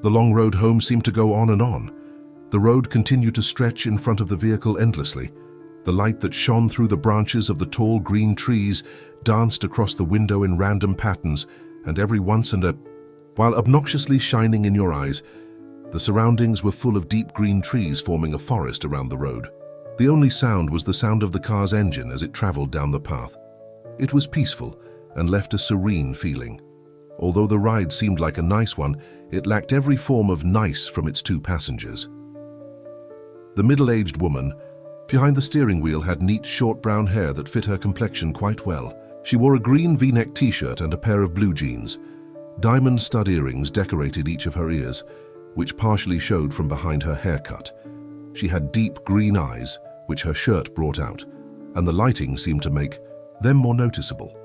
The long road home seemed to go on and on. The road continued to stretch in front of the vehicle endlessly. The light that shone through the branches of the tall green trees danced across the window in random patterns, and every once and while obnoxiously shining in your eyes, the surroundings were full of deep green trees forming a forest around the road. The only sound was the sound of the car's engine as it traveled down the path. It was peaceful and left a serene feeling. Although the ride seemed like a nice one, it lacked every form of nice from its two passengers. The middle-aged woman behind the steering wheel had neat, short brown hair that fit her complexion quite well. She wore a green V-neck t-shirt and a pair of blue jeans. Diamond stud earrings decorated each of her ears, which partially showed from behind her haircut. She had deep green eyes, which her shirt brought out, and the lighting seemed to make them more noticeable.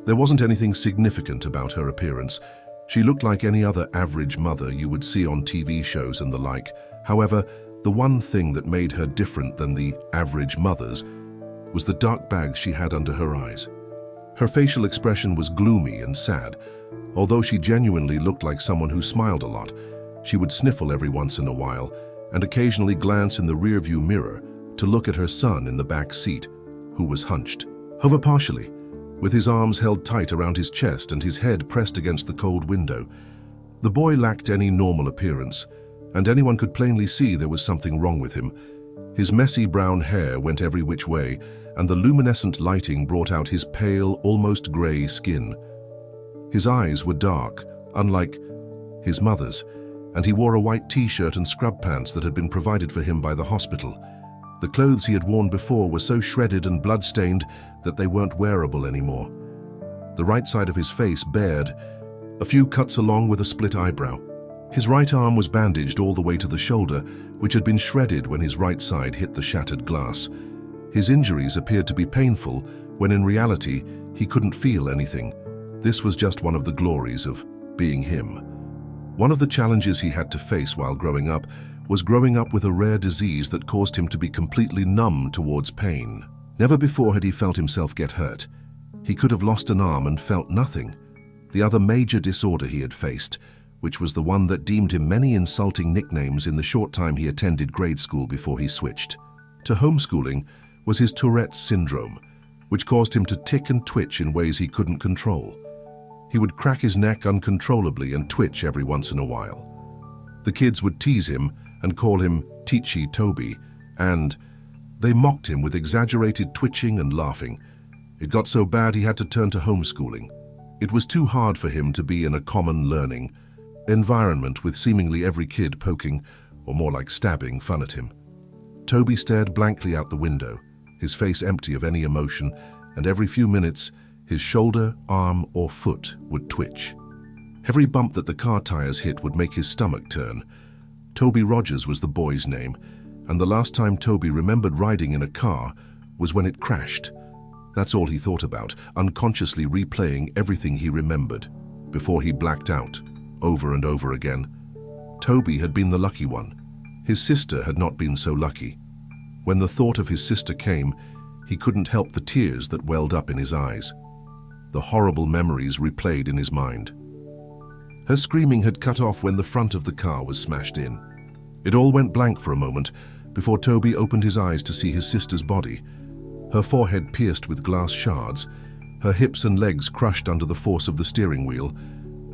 There wasn't anything significant about her appearance. She looked like any other average mother you would see on TV shows and the like. However, the one thing that made her different than the average mothers was the dark bags she had under her eyes. Her facial expression was gloomy and sad. Although she genuinely looked like someone who smiled a lot, she would sniffle every once in a while and occasionally glance in the rearview mirror to look at her son in the back seat, who was hunched over partially, with his arms held tight around his chest and his head pressed against the cold window. The boy lacked any normal appearance, and anyone could plainly see there was something wrong with him. His messy brown hair went every which way, and the luminescent lighting brought out his pale, almost gray skin. His eyes were dark, unlike his mother's, and he wore a white t-shirt and scrub pants that had been provided for him by the hospital. The clothes he had worn before were so shredded and blood-stained that they weren't wearable anymore. The right side of his face bared, a few cuts along with a split eyebrow. His right arm was bandaged all the way to the shoulder, which had been shredded when his right side hit the shattered glass. His injuries appeared to be painful, when in reality, he couldn't feel anything. This was just one of the glories of being him. One of the challenges he had to face while growing up was growing up with a rare disease that caused him to be completely numb towards pain. Never before had he felt himself get hurt. He could have lost an arm and felt nothing. The other major disorder he had faced, which was the one that deemed him many insulting nicknames in the short time he attended grade school before he switched to homeschooling, was his Tourette's syndrome, which caused him to tick and twitch in ways he couldn't control. He would crack his neck uncontrollably and twitch every once in a while. The kids would tease him and call him Ticci Toby, and they mocked him with exaggerated twitching and laughing. It got so bad he had to turn to homeschooling. It was too hard for him to be in a common learning environment with seemingly every kid poking, or more like stabbing, fun at him. Toby stared blankly out the window, his face empty of any emotion, and every few minutes, his shoulder, arm, or foot would twitch. Every bump that the car tires hit would make his stomach turn. Toby Rogers was the boy's name, and the last time Toby remembered riding in a car was when it crashed. That's all he thought about, unconsciously replaying everything he remembered, before he blacked out, over and over again. Toby had been the lucky one. His sister had not been so lucky. When the thought of his sister came, he couldn't help the tears that welled up in his eyes. The horrible memories replayed in his mind. Her screaming had cut off when the front of the car was smashed in. It all went blank for a moment before Toby opened his eyes to see his sister's body, her forehead pierced with glass shards, her hips and legs crushed under the force of the steering wheel,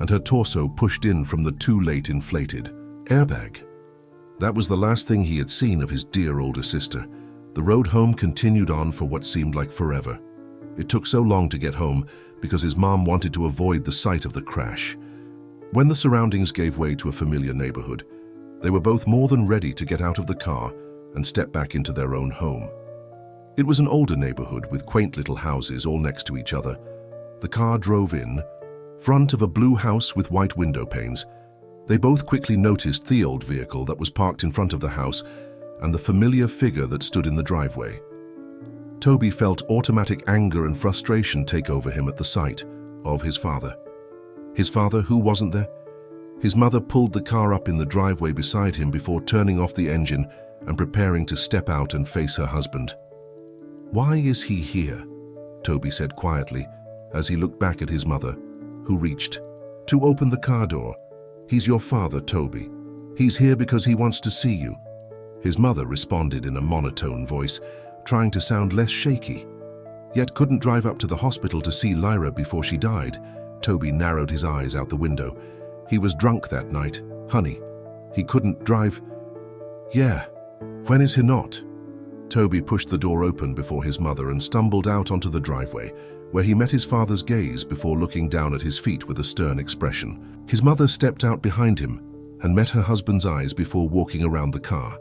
and her torso pushed in from the too-late inflated airbag. That was the last thing he had seen of his dear older sister. The road home continued on for what seemed like forever. It took so long to get home because his mom wanted to avoid the sight of the crash. When the surroundings gave way to a familiar neighborhood, they were both more than ready to get out of the car and step back into their own home. It was an older neighborhood with quaint little houses all next to each other. The car drove in, front of a blue house with white window panes. They both quickly noticed the old vehicle that was parked in front of the house and the familiar figure that stood in the driveway. Toby felt automatic anger and frustration take over him at the sight of his father. His father, who wasn't there? His mother pulled the car up in the driveway beside him before turning off the engine and preparing to step out and face her husband. "Why is he here?" Toby said quietly as he looked back at his mother, who reached to open the car door. "He's your father, Toby. He's here because he wants to see you." His mother responded in a monotone voice, trying to sound less shaky. Yet couldn't drive up to the hospital to see Lyra before she died. Toby narrowed his eyes out the window. He was drunk that night, honey. He couldn't drive. Yeah, when is he not? Toby pushed the door open before his mother and stumbled out onto the driveway, where he met his father's gaze before looking down at his feet with a stern expression. His mother stepped out behind him and met her husband's eyes before walking around the car.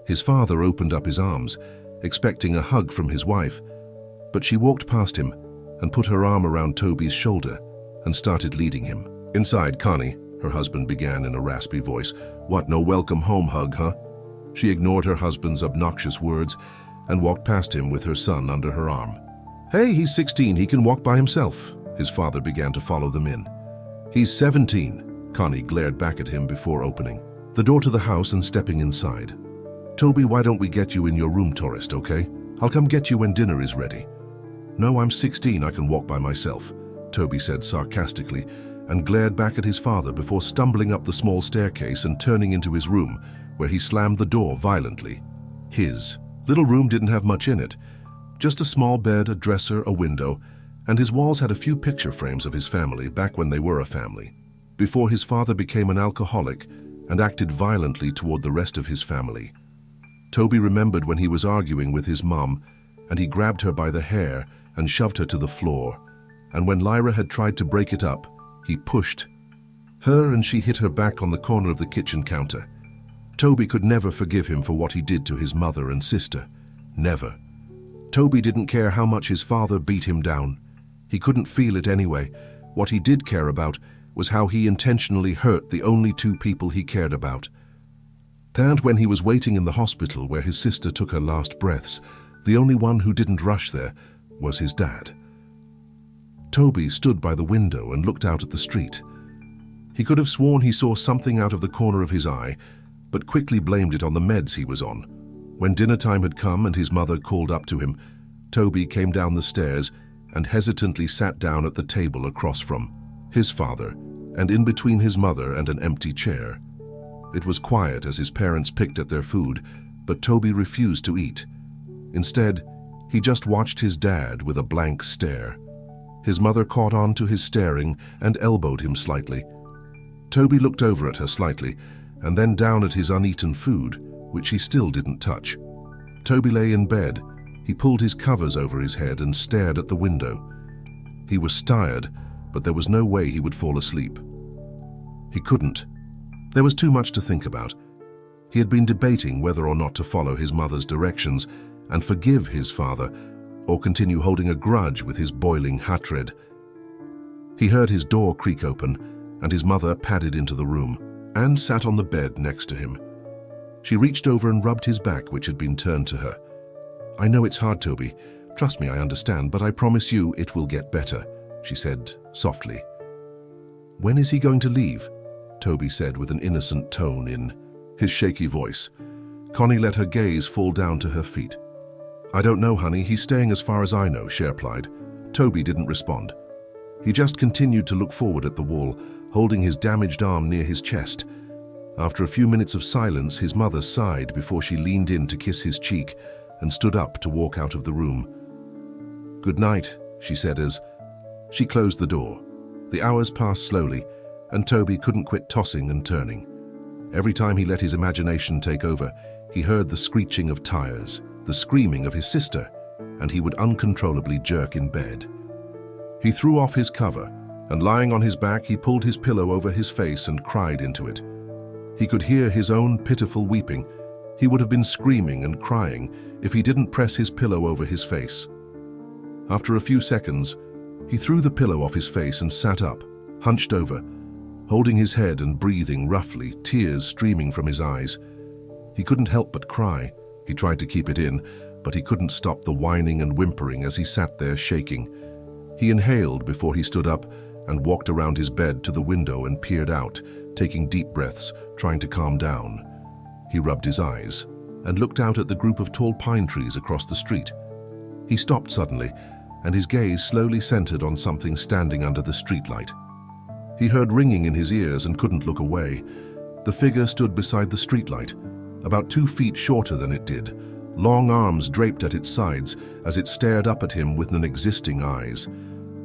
His father opened up his arms, expecting a hug from his wife, but she walked past him and put her arm around Toby's shoulder and started leading him. "Inside, Connie," her husband began in a raspy voice. "What, no welcome home hug, huh?" She ignored her husband's obnoxious words and walked past him with her son under her arm. "Hey, he's 16, he can walk by himself." His father began to follow them in. "He's 17, Connie glared back at him before opening the door to the house and stepping inside. "Toby, why don't we get you in your room, tourist, okay? I'll come get you when dinner is ready." "No, I'm 16, I can walk by myself," Toby said sarcastically, and glared back at his father before stumbling up the small staircase and turning into his room, where he slammed the door violently. His little room didn't have much in it, just a small bed, a dresser, a window, and his walls had a few picture frames of his family back when they were a family, before his father became an alcoholic and acted violently toward the rest of his family. Toby remembered when he was arguing with his mom, and he grabbed her by the hair and shoved her to the floor, and when Lyra had tried to break it up, he pushed her and she hit her back on the corner of the kitchen counter. Toby could never forgive him for what he did to his mother and sister. Never. Toby didn't care how much his father beat him down. He couldn't feel it anyway. What he did care about was how he intentionally hurt the only two people he cared about. And when he was waiting in the hospital where his sister took her last breaths, the only one who didn't rush there was his dad. Toby stood by the window and looked out at the street. He could have sworn he saw something out of the corner of his eye, but quickly blamed it on the meds he was on. When dinner time had come and his mother called up to him, Toby came down the stairs and hesitantly sat down at the table across from his father and in between his mother and an empty chair. It was quiet as his parents picked at their food, but Toby refused to eat. Instead, he just watched his dad with a blank stare. His mother caught on to his staring and elbowed him slightly. Toby looked over at her slightly and then down at his uneaten food, which he still didn't touch. Toby lay in bed. He pulled his covers over his head and stared at the window. He was tired, but there was no way he would fall asleep. He couldn't. There was too much to think about. He had been debating whether or not to follow his mother's directions and forgive his father, or continue holding a grudge with his boiling hatred. He heard his door creak open, and his mother padded into the room and sat on the bed next to him. She reached over and rubbed his back, which had been turned to her. "I know it's hard, Toby. Trust me, I understand, but I promise you it will get better," she said softly. "When is he going to leave?" Toby said with an innocent tone in his shaky voice. Connie let her gaze fall down to her feet. "I don't know, honey. He's staying as far as I know," she replied. Toby didn't respond. He just continued to look forward at the wall, holding his damaged arm near his chest. After a few minutes of silence, his mother sighed before she leaned in to kiss his cheek and stood up to walk out of the room. "Good night," she said as she closed the door. The hours passed slowly, and Toby couldn't quit tossing and turning. Every time he let his imagination take over, he heard the screeching of tires, the screaming of his sister, and he would uncontrollably jerk in bed. He threw off his cover, and lying on his back, he pulled his pillow over his face and cried into it. He could hear his own pitiful weeping. He would have been screaming and crying if he didn't press his pillow over his face. After a few seconds, he threw the pillow off his face and sat up, hunched over, holding his head and breathing roughly, tears streaming from his eyes. He couldn't help but cry. He tried to keep it in, but he couldn't stop the whining and whimpering as he sat there shaking. He inhaled before he stood up and walked around his bed to the window and peered out, taking deep breaths, trying to calm down. He rubbed his eyes and looked out at the group of tall pine trees across the street. He stopped suddenly, and his gaze slowly centered on something standing under the streetlight. He heard ringing in his ears and couldn't look away. The figure stood beside the streetlight, about 2 feet shorter than it did, long arms draped at its sides as it stared up at him with non-existing eyes.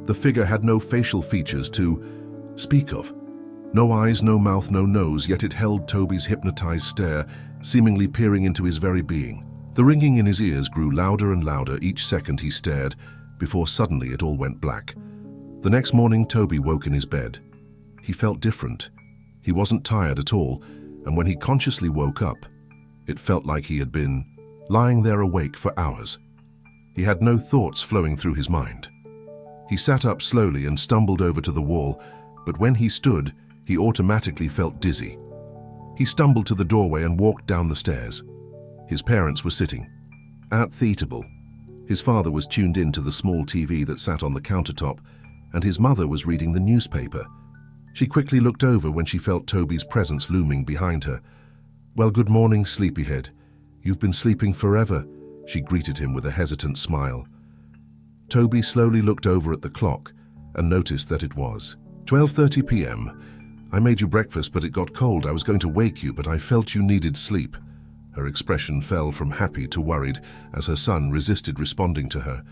The figure had no facial features to speak of. No eyes, no mouth, no nose, yet it held Toby's hypnotized stare, seemingly peering into his very being. The ringing in his ears grew louder and louder each second he stared, before suddenly it all went black. The next morning, Toby woke in his bed. He felt different. He wasn't tired at all, and when he consciously woke up, it felt like he had been lying there awake for hours. He had no thoughts flowing through his mind. He sat up slowly and stumbled over to the wall, but when he stood, he automatically felt dizzy. He stumbled to the doorway and walked down the stairs. His parents were sitting at the table. His father was tuned in to the small TV that sat on the countertop, and his mother was reading the newspaper. She quickly looked over when she felt Toby's presence looming behind her. "Well, good morning, sleepyhead. You've been sleeping forever," she greeted him with a hesitant smile. Toby slowly looked over at the clock and noticed that it was 12:30 p.m. "I made you breakfast, but it got cold. I was going to wake you, but I felt you needed sleep." Her expression fell from happy to worried as her son resisted responding to her.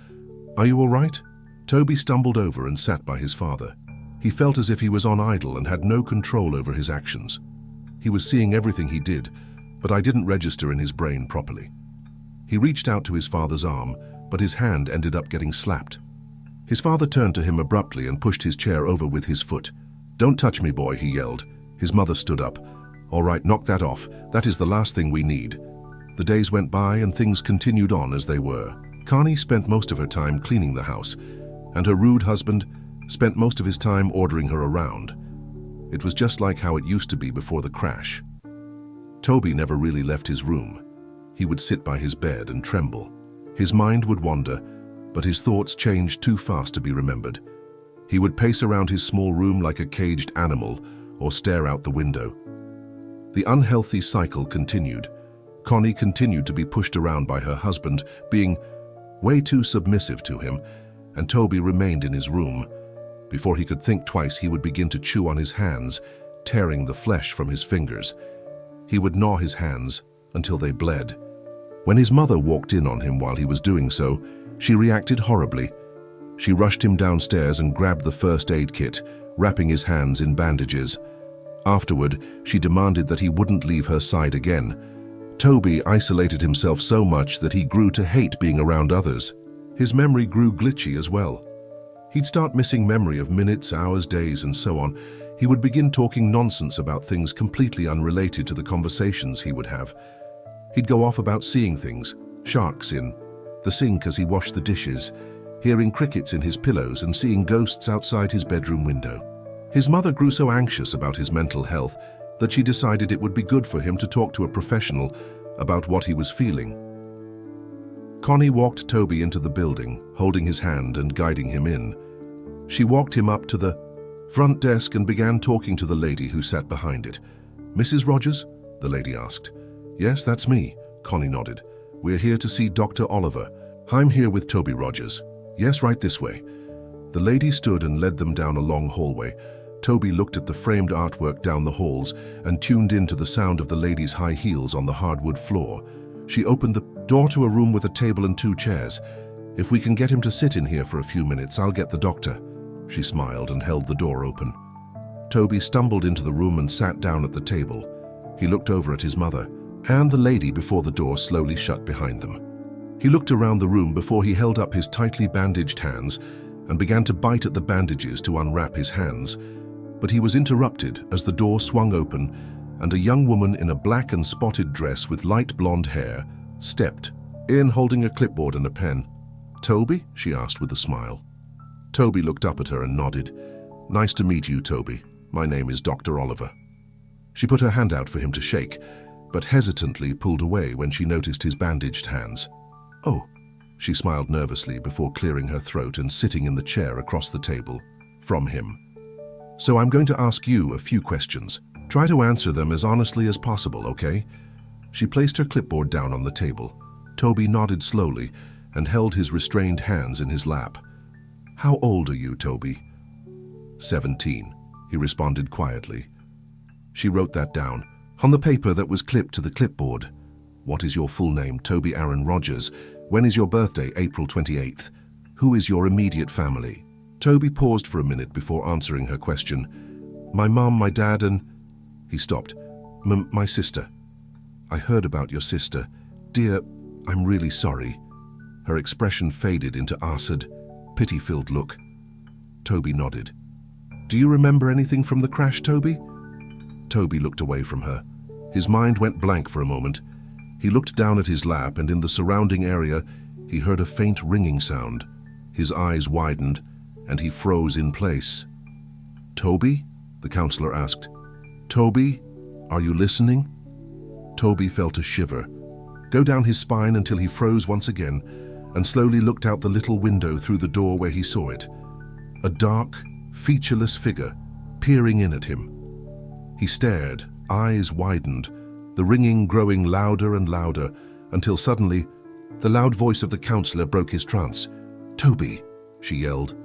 "Are you all right?" Toby stumbled over and sat by his father. He felt as if he was on idle and had no control over his actions. He was seeing everything he did, but I didn't register in his brain properly. He reached out to his father's arm, but his hand ended up getting slapped. His father turned to him abruptly and pushed his chair over with his foot. "Don't touch me, boy," he yelled. His mother stood up. "All right, knock that off. That is the last thing we need." The days went by and things continued on as they were. Connie spent most of her time cleaning the house, and her rude husband spent most of his time ordering her around. It was just like how it used to be before the crash. Toby never really left his room. He would sit by his bed and tremble. His mind would wander, but his thoughts changed too fast to be remembered. He would pace around his small room like a caged animal or stare out the window. The unhealthy cycle continued. Connie continued to be pushed around by her husband, being way too submissive to him, and Toby remained in his room. Before he could think twice, he would begin to chew on his hands, tearing the flesh from his fingers. He would gnaw his hands until they bled. When his mother walked in on him while he was doing so, she reacted horribly. She rushed him downstairs and grabbed the first aid kit, wrapping his hands in bandages. Afterward, she demanded that he wouldn't leave her side again. Toby isolated himself so much that he grew to hate being around others. His memory grew glitchy as well. He'd start missing memory of minutes, hours, days, and so on. He would begin talking nonsense about things completely unrelated to the conversations he would have. He'd go off about seeing things, sharks in the sink as he washed the dishes, hearing crickets in his pillows and seeing ghosts outside his bedroom window. His mother grew so anxious about his mental health that she decided it would be good for him to talk to a professional about what he was feeling. Connie walked Toby into the building, holding his hand and guiding him in. She walked him up to the front desk and began talking to the lady who sat behind it. "Mrs. Rogers?" the lady asked. "Yes, that's me," Connie nodded. "We're here to see Dr. Oliver." "I'm here with Toby Rogers." "Yes, right this way." The lady stood and led them down a long hallway. Toby looked at the framed artwork down the halls and tuned in to the sound of the lady's high heels on the hardwood floor. She opened the door to a room with a table and 2 chairs. "If we can get him to sit in here for a few minutes, I'll get the doctor." She smiled and held the door open. Toby stumbled into the room and sat down at the table. He looked over at his mother and the lady before the door slowly shut behind them. He looked around the room before he held up his tightly bandaged hands and began to bite at the bandages to unwrap his hands. But he was interrupted as the door swung open and a young woman in a black and spotted dress with light blonde hair stepped in, holding a clipboard and a pen. "Toby?" she asked with a smile. Toby looked up at her and nodded. "Nice to meet you, Toby. My name is Dr. Oliver." She put her hand out for him to shake, but hesitantly pulled away when she noticed his bandaged hands. "Oh," she smiled nervously before clearing her throat and sitting in the chair across the table from him. "So I'm going to ask you a few questions. Try to answer them as honestly as possible, okay?" She placed her clipboard down on the table. Toby nodded slowly and held his restrained hands in his lap. "How old are you, Toby?" 17. he responded quietly. She wrote that down, on the paper that was clipped to the clipboard. What is your full name? Toby Aaron Rogers. When is your birthday? April 28th. Who is your immediate family? Toby paused for a minute before answering her question. My mom, my dad, and... He stopped. My sister. I heard about your sister. Dear, I'm really sorry. Her expression faded into acid, pity-filled look. Toby nodded. Do you remember anything from the crash, Toby? Toby looked away from her. His mind went blank for a moment. He looked down at his lap, and in the surrounding area, he heard a faint ringing sound. His eyes widened, and he froze in place. Toby? The counselor asked. Toby, are you listening? Toby felt a shiver go down his spine until he froze once again, and slowly looked out the little window through the door where he saw it. A dark, featureless figure peering in at him. He stared, eyes widened, the ringing growing louder and louder, until suddenly the loud voice of the counselor broke his trance. Toby, she yelled.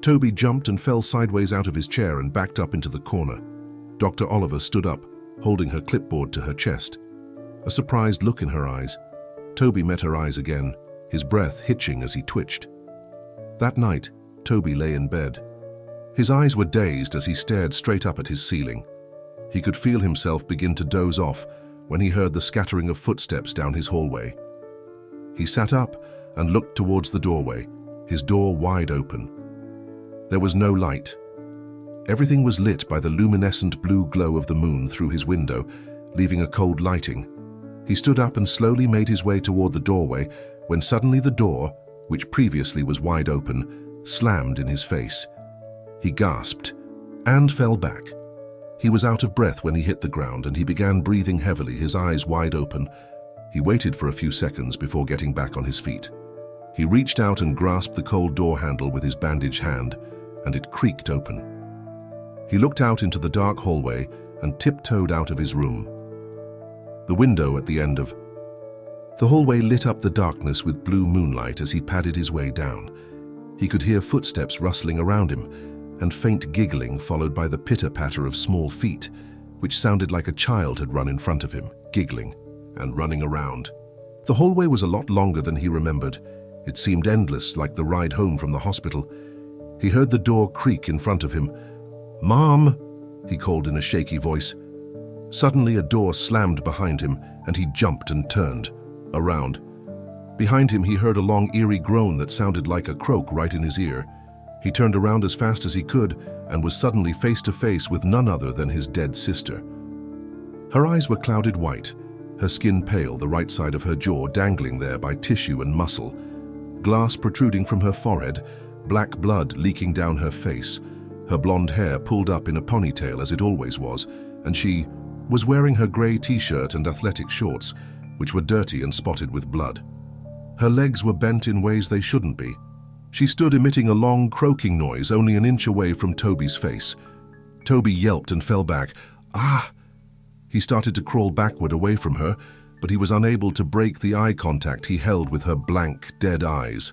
Toby jumped and fell sideways out of his chair and backed up into the corner. Dr. Oliver stood up, holding her clipboard to her chest. A surprised look in her eyes. Toby met her eyes again, his breath hitching as he twitched. That night, Toby lay in bed. His eyes were dazed as he stared straight up at his ceiling. He could feel himself begin to doze off when he heard the scattering of footsteps down his hallway. He sat up and looked towards the doorway, his door wide open. There was no light. Everything was lit by the luminescent blue glow of the moon through his window, leaving a cold lighting. He stood up and slowly made his way toward the doorway when suddenly the door, which previously was wide open, slammed in his face. He gasped and fell back. He was out of breath when he hit the ground, and he began breathing heavily, his eyes wide open. He waited for a few seconds before getting back on his feet. He reached out and grasped the cold door handle with his bandaged hand, and it creaked open. He looked out into the dark hallway and tiptoed out of his room. The window at the end of the hallway lit up the darkness with blue moonlight as he padded his way down. He could hear footsteps rustling around him, and faint giggling followed by the pitter-patter of small feet, which sounded like a child had run in front of him, giggling and running around. The hallway was a lot longer than he remembered. It seemed endless, like the ride home from the hospital. He heard the door creak in front of him. "Mom!" he called in a shaky voice. Suddenly a door slammed behind him, and he jumped and turned around. Behind him he heard a long eerie groan that sounded like a croak right in his ear. He turned around as fast as he could and was suddenly face to face with none other than his dead sister. Her eyes were clouded white, her skin pale, the right side of her jaw dangling there by tissue and muscle, glass protruding from her forehead, black blood leaking down her face, her blonde hair pulled up in a ponytail as it always was, and she was wearing her grey t-shirt and athletic shorts, which were dirty and spotted with blood. Her legs were bent in ways they shouldn't be. She stood emitting a long croaking noise only an inch away from Toby's face. Toby yelped and fell back. "Ah!" He started to crawl backward away from her, but he was unable to break the eye contact he held with her blank, dead eyes.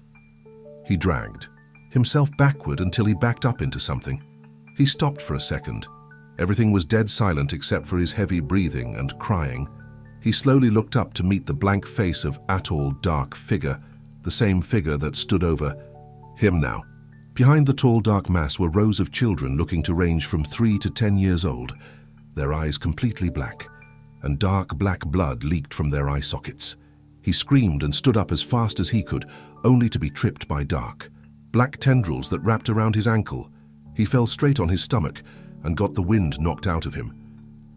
He dragged himself backward until he backed up into something. He stopped for a second. Everything was dead silent except for his heavy breathing and crying. He slowly looked up to meet the blank face of a tall, dark figure, the same figure that stood over him now. Behind the tall, dark mass were rows of children looking to range from 3 to 10 years old, their eyes completely black, and dark black blood leaked from their eye sockets. He screamed and stood up as fast as he could, only to be tripped by dark, black tendrils that wrapped around his ankle. He fell straight on his stomach and got the wind knocked out of him.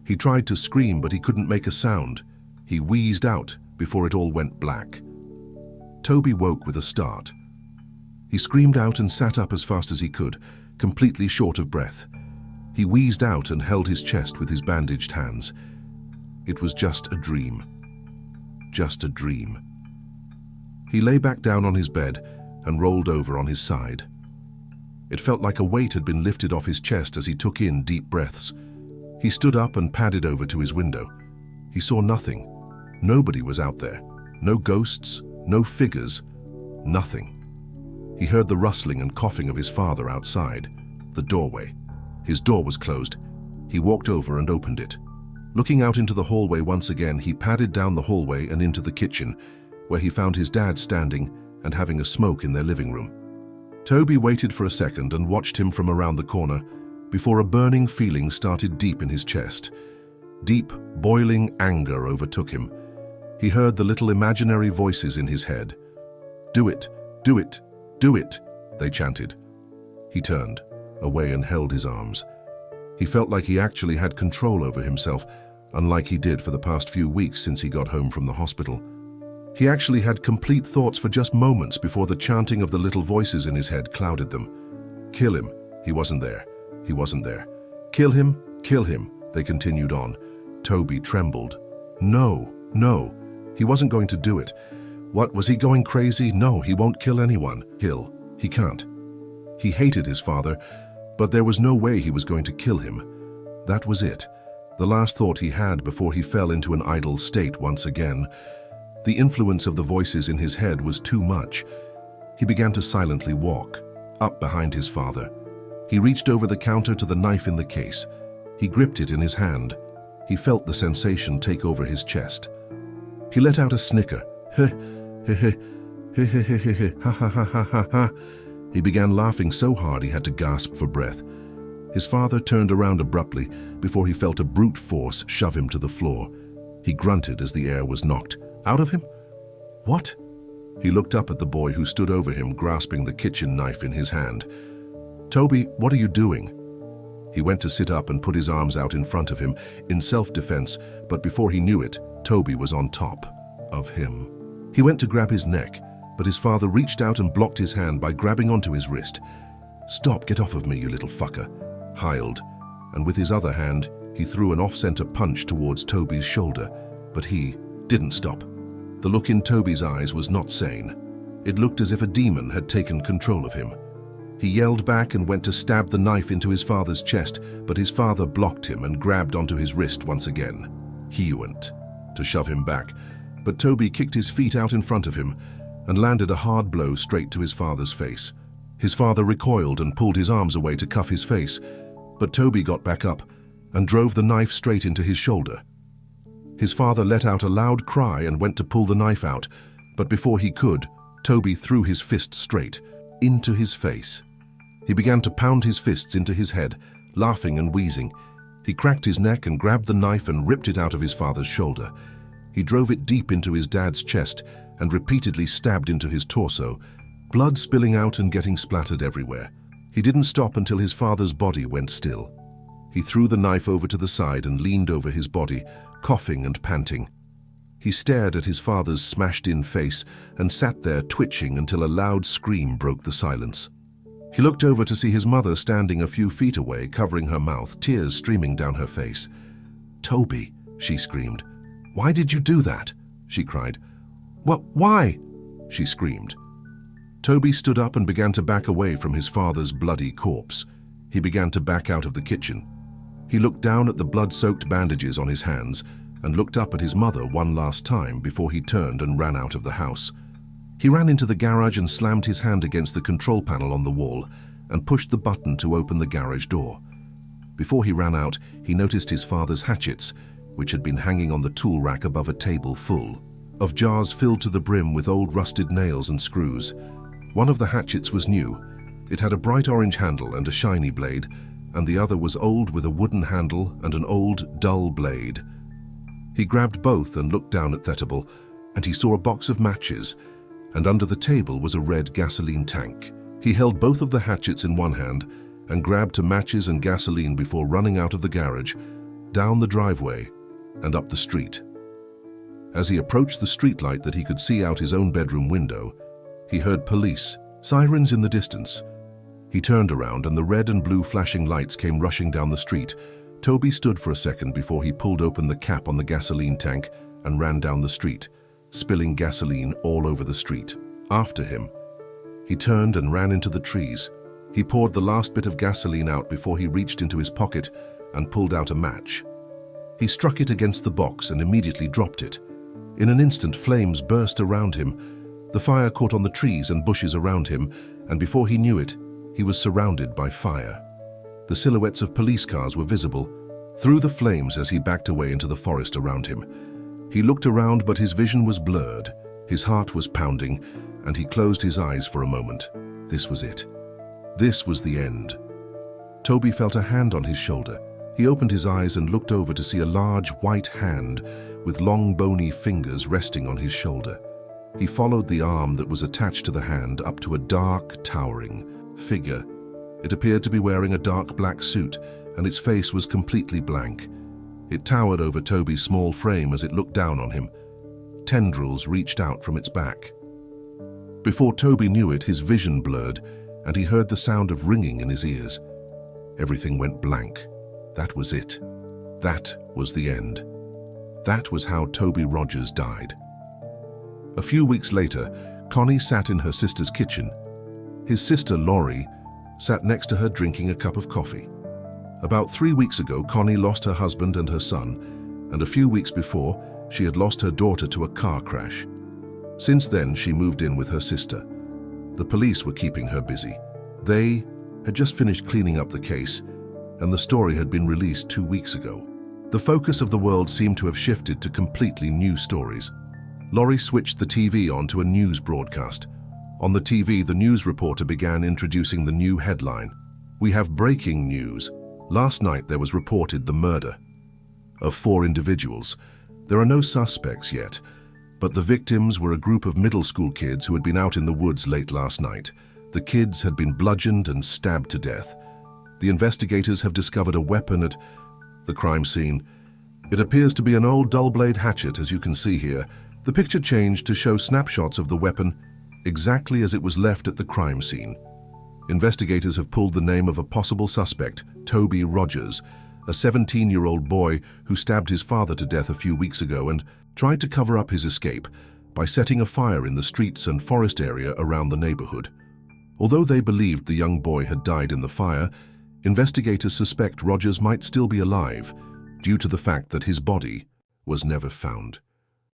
He tried to scream, but he couldn't make a sound. He wheezed out before it all went black. Toby woke with a start. He screamed out and sat up as fast as he could, completely short of breath. He wheezed out and held his chest with his bandaged hands. It was just a dream. Just a dream. He lay back down on his bed and rolled over on his side. It felt like a weight had been lifted off his chest as he took in deep breaths. He stood up and padded over to his window. He saw nothing. Nobody was out there. No ghosts, no figures, nothing. He heard the rustling and coughing of his father outside, the doorway. His door was closed. He walked over and opened it. Looking out into the hallway once again, he padded down the hallway and into the kitchen, where he found his dad standing and having a smoke in their living room. Toby waited for a second and watched him from around the corner before a burning feeling started deep in his chest. Deep, boiling anger overtook him. He heard the little imaginary voices in his head. "Do it, do it, do it," they chanted. He turned away and held his arms. He felt like he actually had control over himself, unlike he did for the past few weeks since he got home from the hospital. He actually had complete thoughts for just moments before the chanting of the little voices in his head clouded them. Kill him. He wasn't there. He wasn't there. Kill him, they continued on. Toby trembled. No, no, he wasn't going to do it. What, was he going crazy? No, he won't kill anyone. Kill. He can't. He hated his father, but there was no way he was going to kill him. That was it. The last thought he had before he fell into an idle state once again. The influence of the voices in his head was too much. He began to silently walk, up behind his father. He reached over the counter to the knife in the case. He gripped it in his hand. He felt the sensation take over his chest. He let out a snicker. Ha ha ha ha ha ha. He began laughing so hard he had to gasp for breath. His father turned around abruptly before he felt a brute force shove him to the floor. He grunted as the air was knocked out of him. What? He looked up at the boy who stood over him, grasping the kitchen knife in his hand. Toby, what are you doing? He went to sit up and put his arms out in front of him in self-defense, but before he knew it, Toby was on top of him. He went to grab his neck, but his father reached out and blocked his hand by grabbing onto his wrist. Stop, get off of me, you little fucker, Hyled, and with his other hand, he threw an off-center punch towards Toby's shoulder, but he didn't stop. The look in Toby's eyes was not sane. It looked as if a demon had taken control of him. He yelled back and went to stab the knife into his father's chest, but his father blocked him and grabbed onto his wrist once again. He went to shove him back, but Toby kicked his feet out in front of him and landed a hard blow straight to his father's face. His father recoiled and pulled his arms away to cuff his face, but Toby got back up and drove the knife straight into his shoulder. His father let out a loud cry and went to pull the knife out, but before he could, Toby threw his fist straight into his face. He began to pound his fists into his head, laughing and wheezing. He cracked his neck and grabbed the knife and ripped it out of his father's shoulder. He drove it deep into his dad's chest and repeatedly stabbed into his torso, blood spilling out and getting splattered everywhere. He didn't stop until his father's body went still. He threw the knife over to the side and leaned over his body, coughing and panting. He stared at his father's smashed-in face and sat there twitching until a loud scream broke the silence. He looked over to see his mother standing a few feet away, covering her mouth, tears streaming down her face. "Toby," she screamed. "Why did you do that?" she cried. "What? Why?" she screamed. Toby stood up and began to back away from his father's bloody corpse. He began to back out of the kitchen. He looked down at the blood-soaked bandages on his hands and looked up at his mother one last time before he turned and ran out of the house. He ran into the garage and slammed his hand against the control panel on the wall and pushed the button to open the garage door. Before he ran out, he noticed his father's hatchets, which had been hanging on the tool rack above a table full of jars filled to the brim with old rusted nails and screws. One of the hatchets was new. It had a bright orange handle and a shiny blade, and the other was old with a wooden handle and an old, dull blade. He grabbed both and looked down at Thetable, and he saw a box of matches, and under the table was a red gasoline tank. He held both of the hatchets in one hand and grabbed to matches and gasoline before running out of the garage, down the driveway, and up the street. As he approached the streetlight that he could see out his own bedroom window, he heard police, sirens in the distance. He turned around and the red and blue flashing lights came rushing down the street. Toby stood for a second before he pulled open the cap on the gasoline tank and ran down the street, spilling gasoline all over the street. After him, he turned and ran into the trees. He poured the last bit of gasoline out before he reached into his pocket and pulled out a match. He struck it against the box and immediately dropped it. In an instant, flames burst around him. The fire caught on the trees and bushes around him, and before he knew it, he was surrounded by fire. The silhouettes of police cars were visible through the flames as he backed away into the forest around him. He looked around, but his vision was blurred. His heart was pounding, and he closed his eyes for a moment. This was it. This was the end. Toby felt a hand on his shoulder. He opened his eyes and looked over to see a large white hand with long bony fingers resting on his shoulder. He followed the arm that was attached to the hand up to a dark, towering figure. It appeared to be wearing a dark black suit, and its face was completely blank. It towered over Toby's small frame as it looked down on him. Tendrils reached out from its back. Before Toby knew it, his vision blurred, and he heard the sound of ringing in his ears. Everything went blank. That was it. That was the end. That was how Toby Rogers died. A few weeks later, Connie sat in her sister's kitchen. His sister, Laurie, sat next to her drinking a cup of coffee. About 3 weeks ago, Connie lost her husband and her son, and a few weeks before, she had lost her daughter to a car crash. Since then, she moved in with her sister. The police were keeping her busy. They had just finished cleaning up the case, and the story had been released 2 weeks ago. The focus of the world seemed to have shifted to completely new stories. Laurie switched the TV on to a news broadcast. On the TV, the news reporter began introducing the new headline. "We have breaking news. Last night there was reported the murder of 4 individuals. There are no suspects yet, but the victims were a group of middle school kids who had been out in the woods late last night. The kids had been bludgeoned and stabbed to death. The investigators have discovered a weapon at the crime scene. It appears to be an old dull-blade hatchet, as you can see here." The picture changed to show snapshots of the weapon exactly as it was left at the crime scene. Investigators have pulled the name of a possible suspect, Toby Rogers, a 17-year-old boy who stabbed his father to death a few weeks ago and tried to cover up his escape by setting a fire in the streets and forest area around the neighborhood. Although they believed the young boy had died in the fire, investigators suspect Rogers might still be alive due to the fact that his body was never found.